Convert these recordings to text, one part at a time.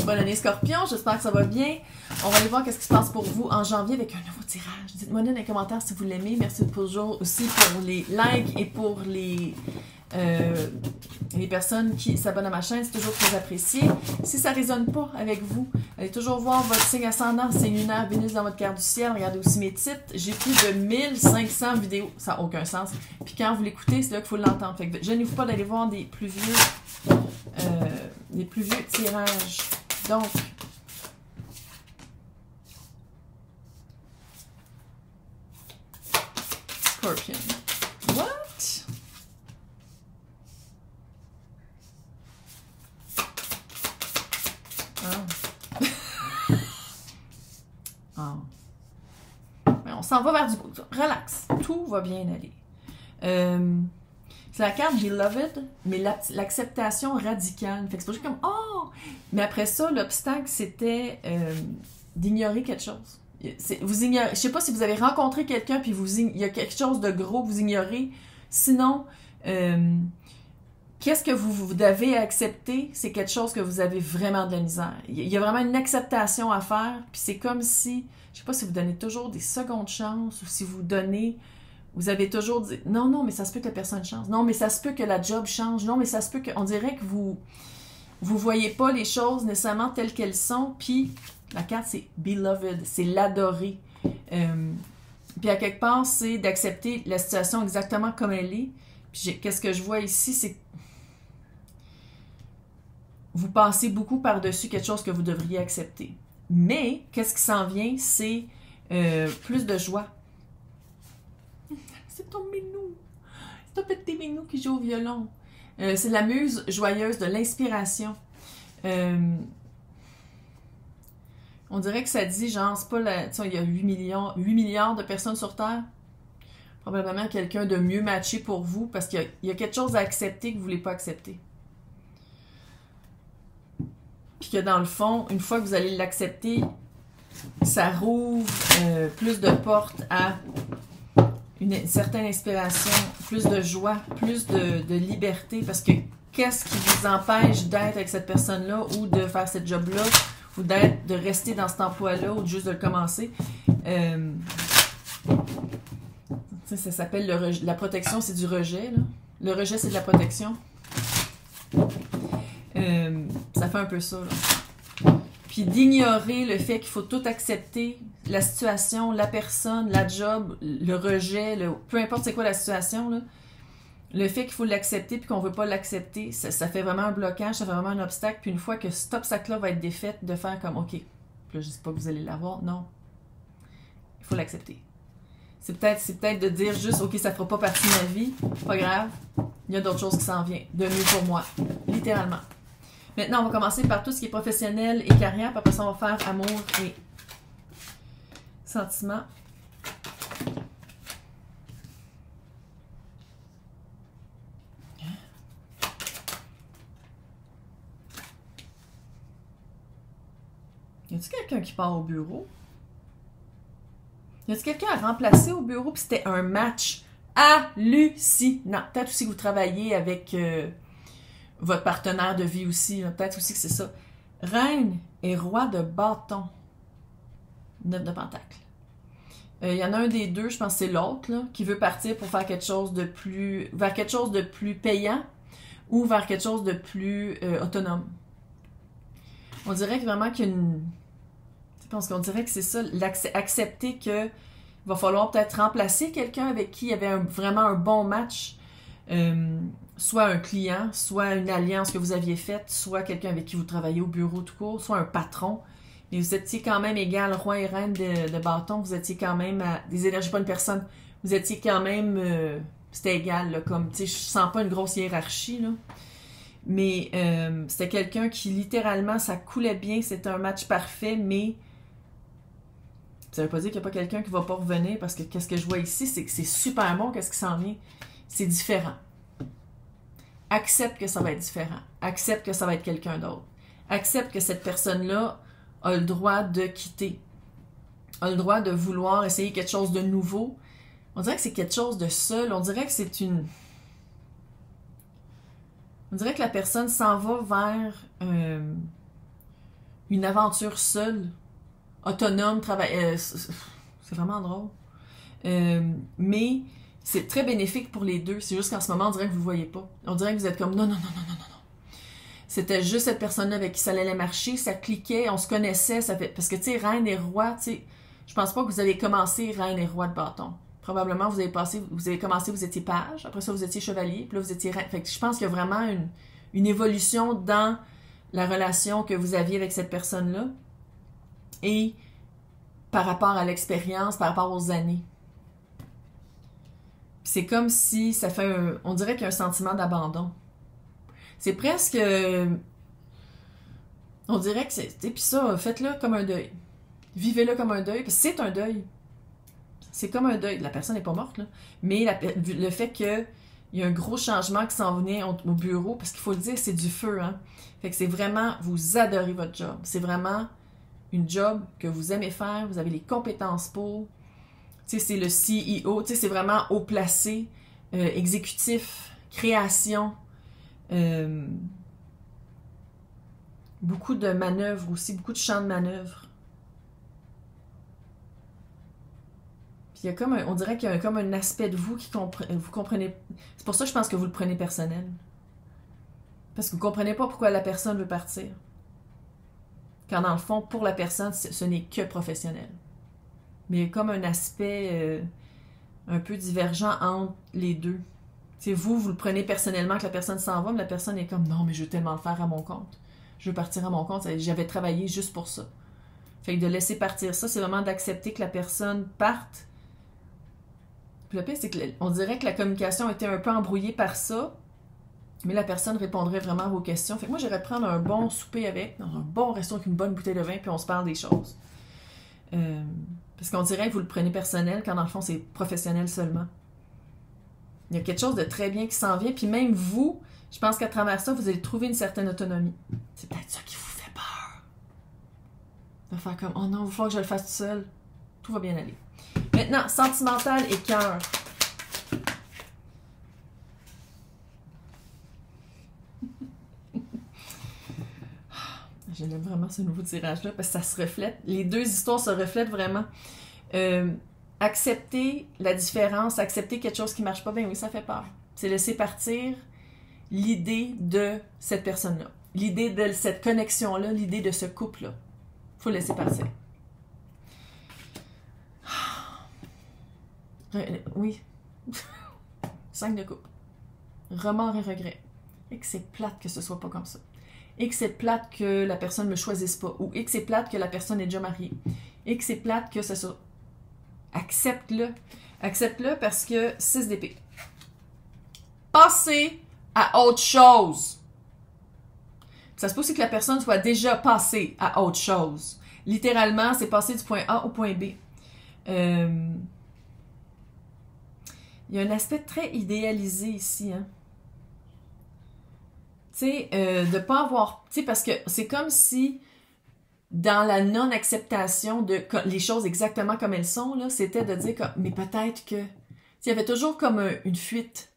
Bonne année Scorpion, j'espère que ça va bien. On va aller voir qu'est-ce qui se passe pour vous en janvier avec un nouveau tirage. Dites-moi dans les commentaires si vous l'aimez. Merci toujours aussi pour les likes et pour les personnes qui s'abonnent à ma chaîne. C'est toujours très apprécié. Si ça ne résonne pas avec vous, allez toujours voir votre signe ascendant, signe lunaire, Vénus dans votre carte du ciel. Regardez aussi mes titres. J'ai plus de 1500 vidéos. Ça n'a aucun sens. Puis quand vous l'écoutez, c'est là qu'il faut l'entendre. Fait que gênez-vous pas d'aller voir des plus vieux tirages. Donc, Scorpion. What? Oh. Oh. Mais on s'en va vers du beau. Relax. Tout va bien aller. C'est la carte Beloved, mais l'acceptation radicale. Fait que c'est pas juste comme « Oh! » Mais après ça, l'obstacle, c'était d'ignorer quelque chose. Vous ignorez, je sais pas si vous avez rencontré quelqu'un puis il y a quelque chose de gros que vous ignorez. Sinon, qu'est-ce que vous devez accepter? C'est quelque chose que vous avez vraiment de la misère. Il y a vraiment une acceptation à faire. Puis c'est comme si, je sais pas si vous donnez toujours des secondes chances ou si vous donnez... Vous avez toujours dit, non, non, mais ça se peut que la personne change. Non, mais ça se peut que la job change. Non, mais ça se peut que... On dirait que vous voyez pas les choses nécessairement telles qu'elles sont. Puis, la carte, c'est beloved, c'est l'adorer. Puis, à quelque part, c'est d'accepter la situation exactement comme elle est. Puis, qu'est-ce que je vois ici, c'est... Vous passez beaucoup par-dessus quelque chose que vous devriez accepter. Mais, qu'est-ce qui s'en vient, c'est plus de joie. C'est ton minou. C'est ton petit minou qui joue au violon. C'est la muse joyeuse de l'inspiration. On dirait que ça dit, genre, c'est pas la... Tu sais, il y a 8 milliards de personnes sur Terre. Probablement quelqu'un de mieux matché pour vous parce qu'il y a quelque chose à accepter que vous ne voulez pas accepter. Puis que dans le fond, une fois que vous allez l'accepter, ça rouvre plus de portes à... une certaine inspiration, plus de joie, plus de liberté, parce que qu'est-ce qui vous empêche d'être avec cette personne-là ou de faire cette job-là ou de rester dans cet emploi-là ou juste de le commencer? Ça s'appelle la protection, c'est du rejet. Là. Le rejet, c'est de la protection. Ça fait un peu ça. Là. Puis d'ignorer le fait qu'il faut tout accepter, la situation, la personne, la job, le rejet, peu importe c'est quoi la situation, là, le fait qu'il faut l'accepter puis qu'on ne veut pas l'accepter, ça fait vraiment un blocage, ça fait vraiment un obstacle. Puis une fois que cet obstacle-là va être défait, de faire comme « OK, puis là, je ne dis pas que vous allez l'avoir, non. Il faut l'accepter. » C'est peut-être de dire juste « OK, ça ne fera pas partie de ma vie, pas grave, il y a d'autres choses qui s'en viennent, de mieux pour moi. » Littéralement. Maintenant, on va commencer par tout ce qui est professionnel et carrière, puis après ça, on va faire amour et sentiments. Y a-t-il quelqu'un qui part au bureau? Y a-t-il quelqu'un à remplacer au bureau? Puis c'était un match hallucinant. Peut-être aussi que vous travaillez avec... votre partenaire de vie aussi, peut-être aussi que c'est ça. Reine et roi de bâton. 9 de pentacles. Il y en a un des deux, je pense que c'est l'autre, qui veut partir pour faire quelque chose de plus... vers quelque chose de plus payant ou vers quelque chose de plus autonome. On dirait que vraiment qu'il y a une... Je pense qu'on dirait que c'est ça, accepter qu'il va falloir peut-être remplacer quelqu'un avec qui il y avait vraiment un bon match. Soit un client, soit une alliance que vous aviez faite, soit quelqu'un avec qui vous travaillez au bureau tout court, soit un patron. Mais vous étiez quand même égal, roi et reine de bâton, vous étiez quand même à des énergies, pas une personne, vous étiez quand même, c'était égal, là, comme, tu sais, je sens pas une grosse hiérarchie, là. Mais c'était quelqu'un qui, littéralement, ça coulait bien, c'était un match parfait, mais ça veut pas dire qu'il n'y a pas quelqu'un qui va pas revenir, parce que qu'est-ce que je vois ici, c'est que c'est super bon, qu'est-ce qui s'en vient. C'est différent. Accepte que ça va être différent. Accepte que ça va être quelqu'un d'autre. Accepte que cette personne-là a le droit de quitter. A le droit de vouloir essayer quelque chose de nouveau. On dirait que c'est quelque chose de seul. On dirait que c'est une... On dirait que la personne s'en va vers une aventure seule, autonome, c'est vraiment drôle. Mais c'est très bénéfique pour les deux. C'est juste qu'en ce moment, on dirait que vous ne le voyez pas. On dirait que vous êtes comme non, non, non, non, non, non, non. C'était juste cette personne-là avec qui ça allait marcher, ça cliquait, on se connaissait, ça fait... Parce que, tu sais, reine et roi, tu sais, je pense pas que vous avez commencé reine et roi de bâton. Probablement, vous avez commencé, vous étiez page, après ça, vous étiez chevalier, puis là, vous étiez reine. Fait que je pense qu'il y a vraiment une évolution dans la relation que vous aviez avec cette personne-là et par rapport à l'expérience, par rapport aux années. C'est comme si ça fait on dirait qu'il y a un sentiment d'abandon. C'est presque... on dirait que c'est... Puis ça, faites-le comme un deuil. Vivez-le comme un deuil, parce que c'est un deuil. C'est comme un deuil. La personne n'est pas morte, là. Mais le fait qu'il y a un gros changement qui s'en venait au bureau, parce qu'il faut le dire, c'est du feu, hein. Fait que c'est vraiment... Vous adorez votre job. C'est vraiment une job que vous aimez faire, vous avez les compétences pour... Tu sais, c'est le CEO, tu sais, c'est vraiment haut placé, exécutif, création... beaucoup de manœuvres aussi, beaucoup de champs de manœuvres. Puis il y a comme on dirait qu'il y a comme un aspect de vous qui vous comprenez. C'est pour ça que je pense que vous le prenez personnel. Parce que vous ne comprenez pas pourquoi la personne veut partir. Quand dans le fond, pour la personne, ce n'est que professionnel. Mais il y a comme un aspect un peu divergent entre les deux. C'est vous le prenez personnellement que la personne s'en va, mais la personne est comme « Non, mais je veux tellement le faire à mon compte. Je veux partir à mon compte. J'avais travaillé juste pour ça. » Fait que de laisser partir ça, c'est vraiment d'accepter que la personne parte. Puis le pire, c'est qu'on dirait que la communication était un peu embrouillée par ça, mais la personne répondrait vraiment à vos questions. Fait que moi, j'irais prendre un bon souper avec, dans un bon resto avec une bonne bouteille de vin, puis on se parle des choses. Parce qu'on dirait que vous le prenez personnel, quand dans le fond, c'est professionnel seulement. Il y a quelque chose de très bien qui s'en vient. Puis même vous, je pense qu'à travers ça, vous allez trouver une certaine autonomie. C'est peut-être ça qui vous fait peur. De faire comme, oh non, il faut que je le fasse tout seul. Tout va bien aller. Maintenant, sentimental et cœur. J'aime vraiment ce nouveau tirage-là parce que ça se reflète. Les deux histoires se reflètent vraiment. Accepter la différence, accepter quelque chose qui ne marche pas, ben oui, ça fait peur. C'est laisser partir l'idée de cette personne-là, l'idée de cette connexion-là, l'idée de ce couple-là. Il faut laisser partir. Oui. 5 de coupe. Remords et regrets. Et que c'est plate que ce soit pas comme ça. Et que c'est plate que la personne ne me choisisse pas. Ou et que c'est plate que la personne est déjà mariée. Et que c'est plate que ce soit... Accepte-le. Accepte-le parce que 6 d'épée. Passez à autre chose. Ça se peut aussi que la personne soit déjà passée à autre chose. Littéralement, c'est passer du point A au point B. Il y a un aspect très idéalisé ici, hein. Tu sais, de pas avoir... Tu sais, parce que c'est comme si... dans la non-acceptation de les choses exactement comme elles sont, là, c'était de dire que, mais peut-être que... Il y avait toujours comme une fuite.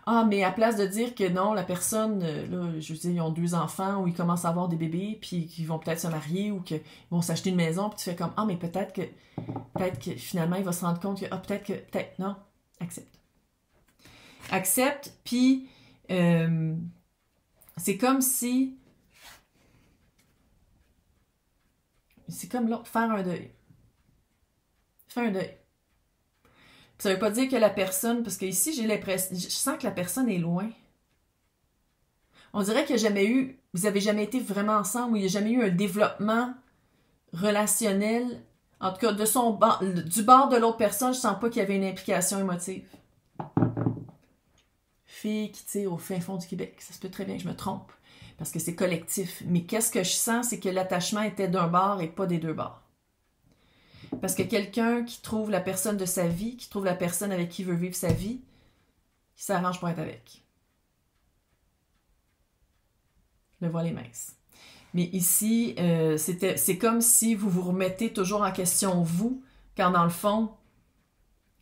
Ah, mais à place de dire que non, la personne, là, je veux dire, ils ont 2 enfants ou ils commencent à avoir des bébés, puis qu'ils vont peut-être se marier ou qu'ils vont s'acheter une maison, puis tu fais comme, ah, mais peut-être que finalement, il va se rendre compte que, ah, peut-être, non, accepte. Accepte, puis c'est comme si... C'est comme l'autre, faire un deuil. Faire un deuil. Ça veut pas dire que la personne, parce que ici, j'ai l'impression, je sens que la personne est loin. On dirait qu'il n'y a jamais eu, vous n'avez jamais été vraiment ensemble, ou il n'y a jamais eu un développement relationnel. En tout cas, du bord de l'autre personne, je sens pas qu'il y avait une implication émotive. Fille qui tire au fin fond du Québec. Ça se peut très bien que je me trompe. Parce que c'est collectif. Mais qu'est-ce que je sens, c'est que l'attachement était d'un bord et pas des deux bords. Parce que quelqu'un qui trouve la personne de sa vie, qui trouve la personne avec qui il veut vivre sa vie, il s'arrange pour être avec. Le voile est mince. Mais ici, c'est comme si vous vous remettez toujours en question vous, quand dans le fond,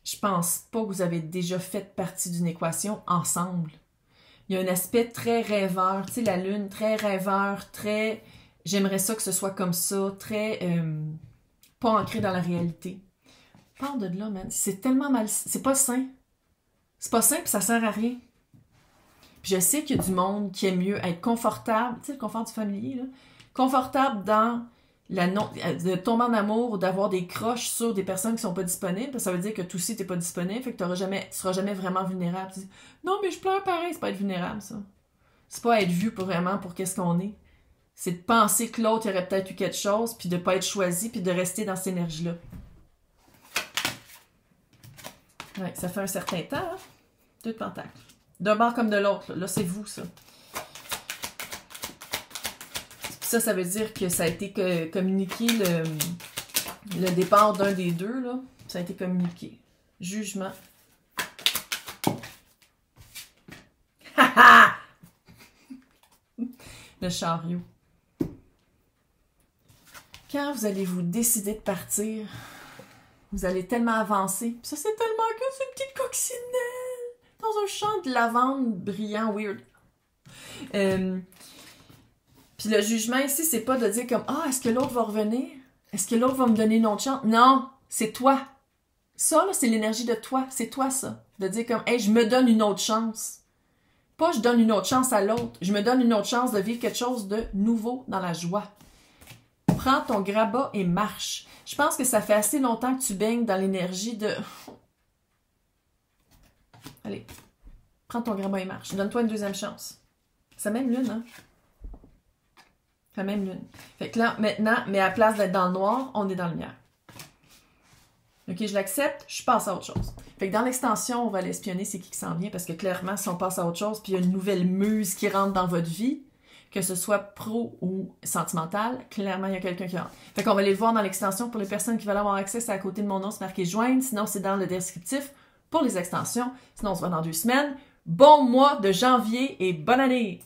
je pense pas que vous avez déjà fait partie d'une équation ensemble. Il y a un aspect très rêveur, tu sais, la lune, très rêveur, très J'aimerais ça que ce soit comme ça, très pas ancré dans la réalité. Parle de là, man. C'est tellement mal... C'est pas sain. C'est pas sain, puis ça sert à rien. Puis je sais qu'il y a du monde qui aime mieux être confortable, tu sais, le confort du familier, là. Confortable dans de tomber en amour ou d'avoir des croches sur des personnes qui sont pas disponibles, parce que ça veut dire que toi aussi t'es pas disponible, fait que tu seras jamais vraiment vulnérable. Tu dis, non, mais je pleure pareil, c'est pas être vulnérable, ça. C'est pas être vu vraiment pour qu'est-ce qu'on est. C'est de penser que l'autre aurait peut-être eu quelque chose, puis de pas être choisi, puis de rester dans cette énergie-là. Ouais, ça fait un certain temps, hein? 2 de pentacles. D'un bord comme de l'autre. Là, c'est vous, ça. Ça veut dire que ça a été communiqué, le départ d'un des deux, là. Ça a été communiqué. Jugement. Le chariot. Quand vous allez vous décider de partir, vous allez tellement avancer. Ça, c'est tellement que c'est une petite coccinelle dans un champ de lavande brillant, weird. Puis le jugement ici, c'est pas de dire comme « Ah, est-ce que l'autre va revenir? Est-ce que l'autre va me donner une autre chance? » Non, c'est toi. Ça, là, c'est l'énergie de toi. C'est toi, ça. De dire comme « Hey, je me donne une autre chance. » Pas « Je donne une autre chance à l'autre. Je me donne une autre chance de vivre quelque chose de nouveau dans la joie. » Prends ton grabat et marche. Je pense que ça fait assez longtemps que tu baignes dans l'énergie de... Allez, prends ton grabat et marche. Donne-toi une deuxième chance. C'est la même lune, hein? C'est la même lune. Fait que là, maintenant, mais à la place d'être dans le noir, on est dans le lumière. OK, je l'accepte, je passe à autre chose. Fait que dans l'extension, on va l'espionner, c'est qui s'en vient, parce que clairement, si on passe à autre chose, puis il y a une nouvelle muse qui rentre dans votre vie, que ce soit pro ou sentimental, clairement, il y a quelqu'un qui rentre. Fait qu'on va aller le voir dans l'extension. Pour les personnes qui veulent avoir accès, c'est à côté de mon nom, c'est marqué « Joindre ». Sinon, c'est dans le descriptif pour les extensions. Sinon, on se voit dans 2 semaines. Bon mois de janvier et bonne année!